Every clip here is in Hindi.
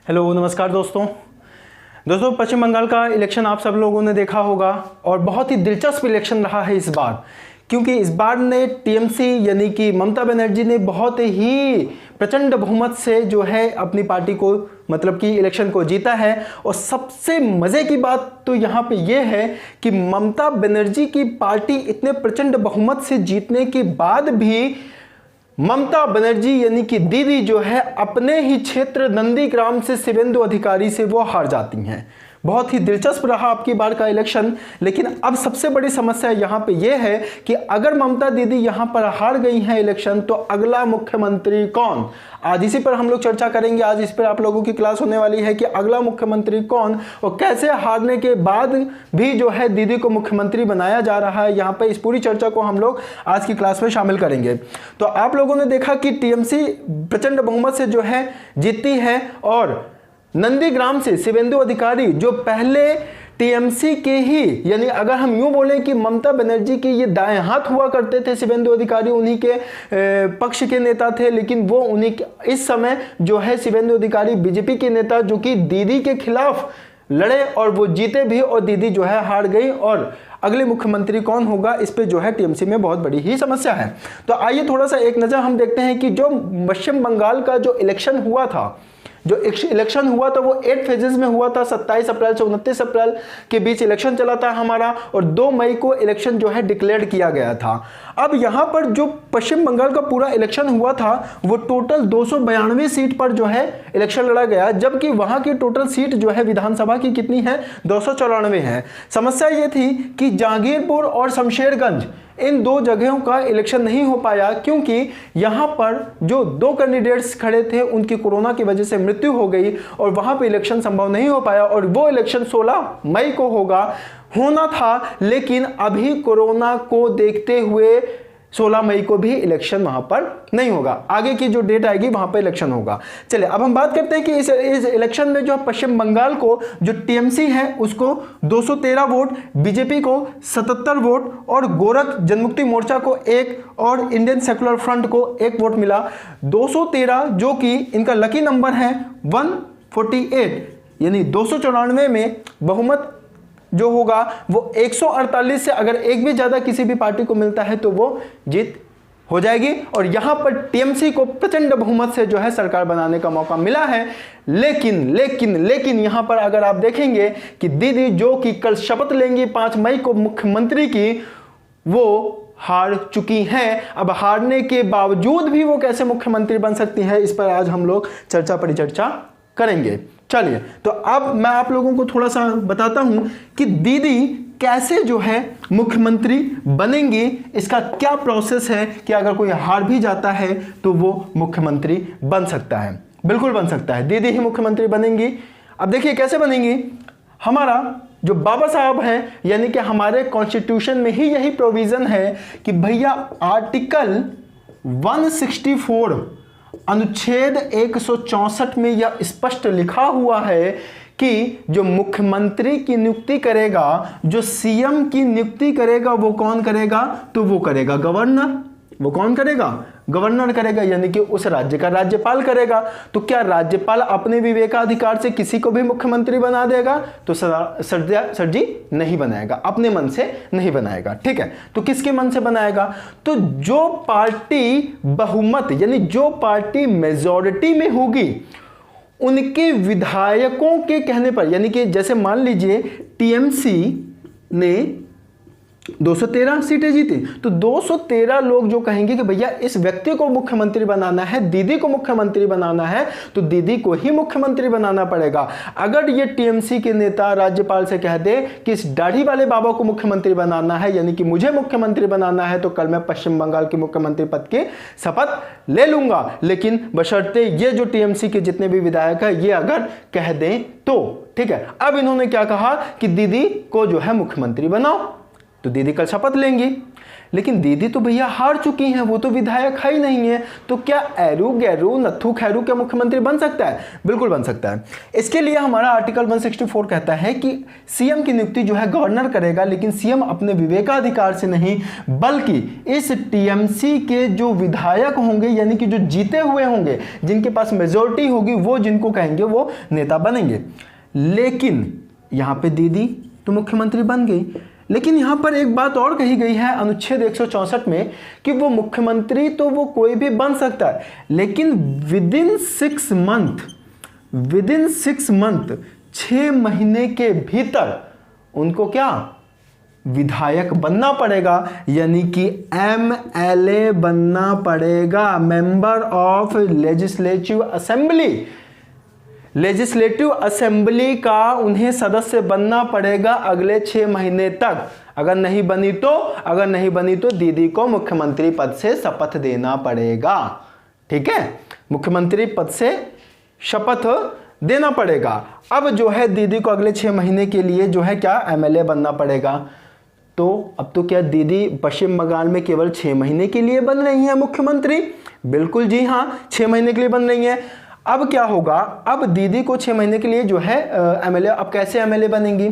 हेलो नमस्कार दोस्तों। पश्चिम बंगाल का इलेक्शन आप सब लोगों ने देखा होगा और बहुत ही दिलचस्प इलेक्शन रहा है इस बार, क्योंकि इस बार ने टीएमसी यानी कि ममता बनर्जी ने बहुत ही प्रचंड बहुमत से जो है अपनी पार्टी को मतलब कि इलेक्शन को जीता है। और सबसे मज़े की बात तो यहाँ पे ये है कि ममता बनर्जी की पार्टी इतने प्रचंड बहुमत से जीतने के बाद भी ममता बनर्जी यानी कि दीदी जो है अपने ही क्षेत्र नंदीग्राम से शिवेंदु अधिकारी से वो हार जाती हैं। बहुत ही दिलचस्प रहा आपकी बार का इलेक्शन। लेकिन अब सबसे बड़ी समस्या यहाँ पे ये है कि अगर ममता दीदी यहाँ पर हार गई हैं इलेक्शन तो अगला मुख्यमंत्री कौन। आज इसी पर हम लोग चर्चा करेंगे। आज इस पर आप लोगों की क्लास होने वाली है कि अगला मुख्यमंत्री कौन और कैसे हारने के बाद भी जो है दीदी को मुख्यमंत्री बनाया जा रहा है। यहाँ पर इस पूरी चर्चा को हम लोग आज की क्लास में शामिल करेंगे। तो आप लोगों ने देखा कि टीएमसी प्रचंड बहुमत से जो है जीती है और नंदीग्राम से शिवेंदु अधिकारी जो पहले टीएमसी के ही यानी अगर हम यूं बोलें कि ममता बनर्जी के ये दाएं हाथ हुआ करते थे, शिवेंदु अधिकारी उन्हीं के पक्ष के नेता थे, लेकिन वो उन्हीं के इस समय जो है शिवेंदु अधिकारी बीजेपी के नेता जो कि दीदी के खिलाफ लड़े और वो जीते भी और दीदी जो है हार गई। और अगले मुख्यमंत्री कौन होगा इस पे जो है टीएमसी में बहुत बड़ी ही समस्या है। तो आइए थोड़ा सा एक नज़र हम देखते हैं कि जो पश्चिम बंगाल का जो इलेक्शन हुआ था, जो इलेक्शन हुआ था वो 8 फेजेस में हुआ था। 27 अप्रैल से 29 अप्रैल के बीच इलेक्शन चला था हमारा और 2 मई को इलेक्शन जो है डिक्लेयर किया गया था। अब यहाँ पर जो पश्चिम बंगाल का पूरा इलेक्शन हुआ था वो टोटल 292 सीट पर जो है इलेक्शन लड़ा गया, जबकि वहाँ की टोटल सीट जो है विधानसभा की कितनी है 294 है। समस्या ये थी कि जहांगीरपुर और शमशेरगंज इन 2 जगहों का इलेक्शन नहीं हो पाया, क्योंकि यहाँ पर जो 2 कैंडिडेट्स खड़े थे उनकी कोरोना की वजह से मृत्यु हो गई और वहाँ पे इलेक्शन संभव नहीं हो पाया। और वो इलेक्शन 16 मई को होना था, लेकिन अभी कोरोना को देखते हुए 16 मई को भी इलेक्शन वहां पर नहीं होगा। आगे की जो डेट आएगी वहां पर इलेक्शन होगा। चलिए अब हम बात करते हैं कि इस इलेक्शन में जो पश्चिम बंगाल को जो टीएमसी है उसको 213 वोट, बीजेपी को 77 वोट और गोरख जनमुक्ति मोर्चा को 1 और इंडियन सेकुलर फ्रंट को 1 वोट मिला। 213 जो कि इनका लकी नंबर है 148 यानी 294 में बहुमत जो होगा वो 148 से अगर एक भी ज्यादा किसी भी पार्टी को मिलता है तो वो जीत हो जाएगी। और यहां पर टीएमसी को प्रचंड बहुमत से जो है सरकार बनाने का मौका मिला है। लेकिन यहां पर अगर आप देखेंगे कि दीदी जो कि कल शपथ लेंगी 5 मई को मुख्यमंत्री की, वो हार चुकी हैं। अब हारने के बावजूद भी वो कैसे मुख्यमंत्री बन सकती है इस पर आज हम लोग चर्चा परिचर्चा करेंगे। चलिए तो अब मैं आप लोगों को थोड़ा सा बताता हूं कि दीदी कैसे जो है मुख्यमंत्री बनेंगी, इसका क्या प्रोसेस है कि अगर कोई हार भी जाता है तो वो मुख्यमंत्री बन सकता है। बिल्कुल बन सकता है, दीदी ही मुख्यमंत्री बनेंगी। अब देखिए कैसे बनेंगी। हमारा जो बाबा साहब हैं यानी कि हमारे कॉन्स्टिट्यूशन में ही यही प्रोविजन है कि भैया आर्टिकल 164 अनुच्छेद 164 में यह स्पष्ट लिखा हुआ है कि जो मुख्यमंत्री की नियुक्ति करेगा, जो सीएम की नियुक्ति करेगा, वो कौन करेगा, तो वो करेगा गवर्नर। वो कौन करेगा, गवर्नर करेगा, यानी कि उस राज्य का राज्यपाल करेगा। तो क्या राज्यपाल अपने विवेकाधिकार से किसी को भी मुख्यमंत्री बना देगा? तो सर जी नहीं बनाएगा, अपने मन से नहीं बनाएगा। ठीक है, तो किसके मन से बनाएगा? तो जो पार्टी बहुमत यानी जो पार्टी मेजॉरिटी में होगी उनके विधायकों के कहने पर, यानी कि जैसे मान लीजिए टीएमसी ने 213 सीटें जीती, तो 213 लोग जो कहेंगे कि भैया इस व्यक्ति को मुख्यमंत्री बनाना है, दीदी को मुख्यमंत्री बनाना है, तो दीदी को ही मुख्यमंत्री बनाना पड़ेगा। अगर ये टीएमसी के नेता राज्यपाल से कह दे कि इस दाढ़ी वाले बाबा को मुख्यमंत्री बनाना है, यानी कि मुझे मुख्यमंत्री बनाना है, तो कल मैं पश्चिम बंगाल के मुख्यमंत्री पद की शपथ ले लूंगा। लेकिन बशर्ते ये जो टीएमसी के जितने भी विधायक है ये अगर कह दें तो। ठीक है, अब इन्होंने क्या कहा कि दीदी को जो है मुख्यमंत्री बनाओ, तो दीदी कल शपथ लेंगी। लेकिन दीदी तो भैया हार चुकी हैं, वो तो विधायक है ही नहीं है, तो क्या एरू गैरू नत्थू खैरू क्या मुख्यमंत्री बन सकता है? बिल्कुल बन सकता है। इसके लिए हमारा आर्टिकल 164 कहता है कि सीएम की नियुक्ति जो है गवर्नर करेगा, लेकिन सीएम अपने विवेकाधिकार से नहीं बल्कि इस टीएमसी के जो विधायक होंगे यानी कि जो जीते हुए होंगे, जिनके पास मेजोरिटी होगी, वो जिनको कहेंगे वो नेता बनेंगे। लेकिन यहां पे दीदी तो मुख्यमंत्री बन गई, लेकिन यहां पर एक बात और कही गई है अनुच्छेद 164 में कि वो मुख्यमंत्री तो वो कोई भी बन सकता है, लेकिन विदिन 6 मंथ 6 महीने के भीतर उनको क्या विधायक बनना पड़ेगा, यानी कि एमएलए बनना पड़ेगा, member of legislative assembly. Legislative assembly का उन्हें सदस्य बनना पड़ेगा अगले 6 महीने तक। अगर नहीं बनी तो दीदी को मुख्यमंत्री पद से शपथ देना पड़ेगा। ठीक है, मुख्यमंत्री पद से शपथ देना पड़ेगा। अब जो है दीदी को अगले 6 महीने के लिए जो है क्या एमएलए बनना पड़ेगा। तो अब तो क्या दीदी पश्चिम बंगाल में केवल 6 महीने के लिए बन रही हैं मुख्यमंत्री? बिल्कुल जी हाँ, 6 महीने के लिए बन रही हैं। अब क्या होगा, अब दीदी को 6 महीने के लिए जो है एमएलए, अब कैसे एमएलए बनेंगी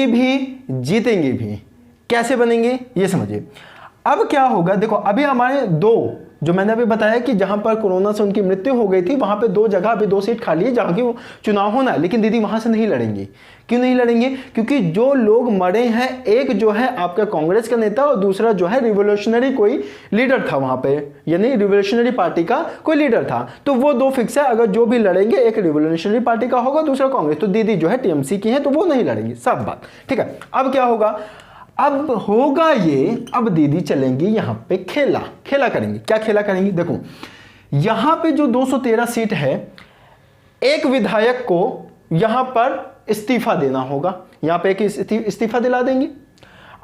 भी, जीतेंगी भी। कैसे बनेंगे ये समझिए। अब क्या होगा, देखो अभी हमारे 2 जो मैंने अभी बताया कि जहां पर कोरोना से उनकी मृत्यु हो गई थी, वहां पे 2 जगह अभी 2 सीट खाली है जहां की वो चुनाव होना है, लेकिन दीदी वहां से नहीं लड़ेंगी। क्यों नहीं लड़ेंगे? क्योंकि जो लोग मरे हैं, एक जो है आपका कांग्रेस का नेता और दूसरा जो है रिवोल्यूशनरी कोई लीडर था वहां पे, यानी रिवोल्यूशनरी पार्टी का कोई लीडर था। तो वो 2 फिक्स है, अगर जो भी लड़ेंगे एक रिवोल्यूशनरी पार्टी का होगा, दूसरा कांग्रेस। तो दीदी जो है टीएमसी की है तो वो नहीं लड़ेंगी, सब बात ठीक है। अब क्या होगा, अब होगा ये, अब दीदी चलेंगी यहां पे खेला करेंगी। क्या खेला करेंगी? देखो यहां पे जो 213 सीट है, एक विधायक को यहां पर इस्तीफा देना होगा, यहां पे एक इस्तीफा दिला देंगी।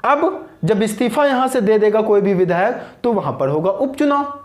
अब जब इस्तीफा यहां से दे देगा कोई भी विधायक, तो वहां पर होगा उपचुनाव,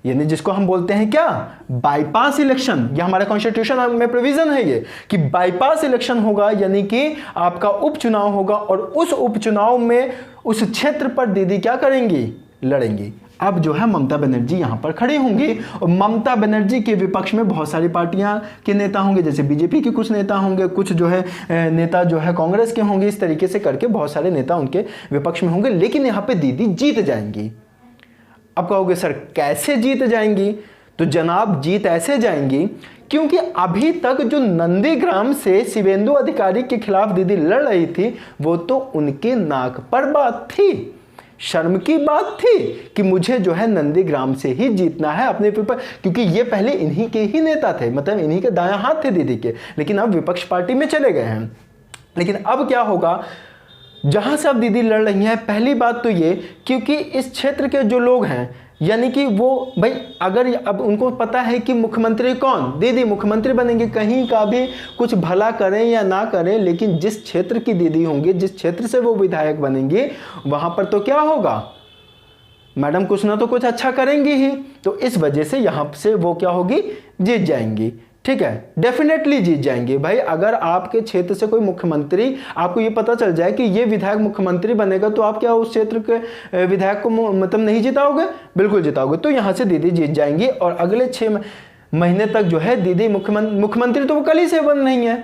यानी जिसको हम बोलते हैं क्या, बाईपास इलेक्शन। ये हमारे कॉन्स्टिट्यूशन में प्रोविजन है ये कि बाईपास इलेक्शन होगा, यानी कि आपका उपचुनाव होगा और उस उपचुनाव में उस क्षेत्र पर दीदी क्या करेंगी, लड़ेंगी। अब जो है ममता बनर्जी यहां पर खड़ी होंगी और ममता बनर्जी के विपक्ष में बहुत सारी पार्टियां के नेता होंगे, जैसे बीजेपी के कुछ नेता होंगे, कुछ जो है नेता जो है कांग्रेस के होंगे, इस तरीके से करके बहुत सारे नेता उनके विपक्ष में होंगे, लेकिन यहां पर दीदी जीत जाएंगी। अब कहोगे सर कैसे जीत जाएंगी? तो जनाब जीत ऐसे जाएंगी क्योंकि अभी तक जो नंदीग्राम से शिवेंदु अधिकारी के खिलाफ दीदी लड़ रही थी, वो तो उनके नाक पर बात थी, शर्म की बात थी कि मुझे जो है नंदीग्राम से ही जीतना है अपने पेपर, क्योंकि ये पहले इन्हीं के ही नेता थे, मतलब इन्हीं के दायां हाथ थे दीदी के, लेकिन अब विपक्ष पार्टी में चले गए हैं। लेकिन अब क्या होगा, जहां से अब दीदी लड़ रही हैं, पहली बात तो ये क्योंकि इस क्षेत्र के जो लोग हैं, यानी कि वो भाई अगर अब उनको पता है कि मुख्यमंत्री कौन, दीदी मुख्यमंत्री बनेंगे, कहीं का भी कुछ भला करें या ना करें, लेकिन जिस क्षेत्र की दीदी होंगी, जिस क्षेत्र से वो विधायक बनेंगे, वहां पर तो क्या होगा, मैडम कुछ ना तो कुछ अच्छा करेंगी ही। तो इस वजह से यहां से वो क्या होगी, जीत जाएंगी। ठीक है, डेफिनेटली जीत जाएंगे भाई। अगर आपके क्षेत्र से कोई मुख्यमंत्री, आपको ये पता चल जाए कि ये विधायक मुख्यमंत्री बनेगा, तो आप क्या उस क्षेत्र के विधायक को मतलब नहीं जिताओगे? बिल्कुल जिताओगे। तो यहां से दीदी जीत जाएंगी और अगले 6 महीने तक जो है दीदी मुख्यमंत्री तो वो कल ही से बन रही है,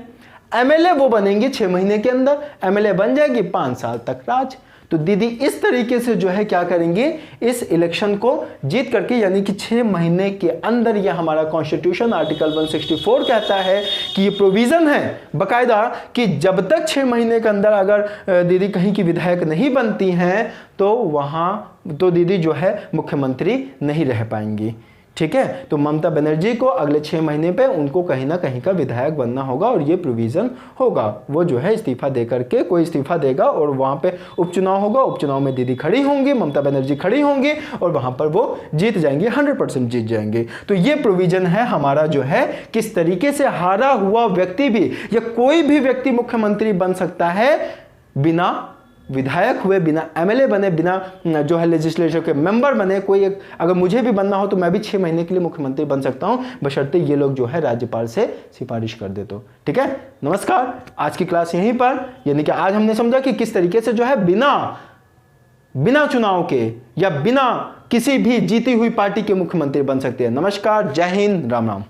एमएलए वो बनेंगे 6 महीने के अंदर, एमएलए बन जाएगी 5 साल तक राज। तो दीदी इस तरीके से जो है क्या करेंगे, इस इलेक्शन को जीत करके, यानी कि 6 महीने के अंदर, यह हमारा कॉन्स्टिट्यूशन आर्टिकल 164 कहता है कि ये प्रोविजन है बकायदा कि जब तक 6 महीने के अंदर अगर दीदी कहीं की विधायक नहीं बनती हैं, तो वहां तो दीदी जो है मुख्यमंत्री नहीं रह पाएंगी। ठीक है, तो ममता बनर्जी को अगले 6 महीने पे उनको कहीं ना कहीं का विधायक बनना होगा और ये प्रोविजन होगा। वो जो है इस्तीफा दे करके, कोई इस्तीफा देगा और वहां पे उपचुनाव होगा, उपचुनाव में दीदी खड़ी होंगी, ममता बनर्जी खड़ी होंगी और वहां पर वो जीत जाएंगे, 100% जीत जाएंगे। तो ये प्रोविजन है हमारा जो है, किस तरीके से हारा हुआ व्यक्ति भी या कोई भी व्यक्ति मुख्यमंत्री बन सकता है बिना विधायक हुए, बिना एमएलए बने, बिना जो है लेजिस्लेचर के मेंबर बने, कोई एक अगर मुझे भी बनना हो तो मैं भी 6 महीने के लिए मुख्यमंत्री बन सकता हूं, बशर्ते ये लोग जो है राज्यपाल से सिफारिश कर दे तो। ठीक है, नमस्कार। आज की क्लास यहीं पर, यानी कि आज हमने समझा कि किस तरीके से जो है बिना चुनाव के या बिना किसी भी जीती हुई पार्टी के मुख्यमंत्री बन सकते हैं। नमस्कार, जय हिंद, राम राम।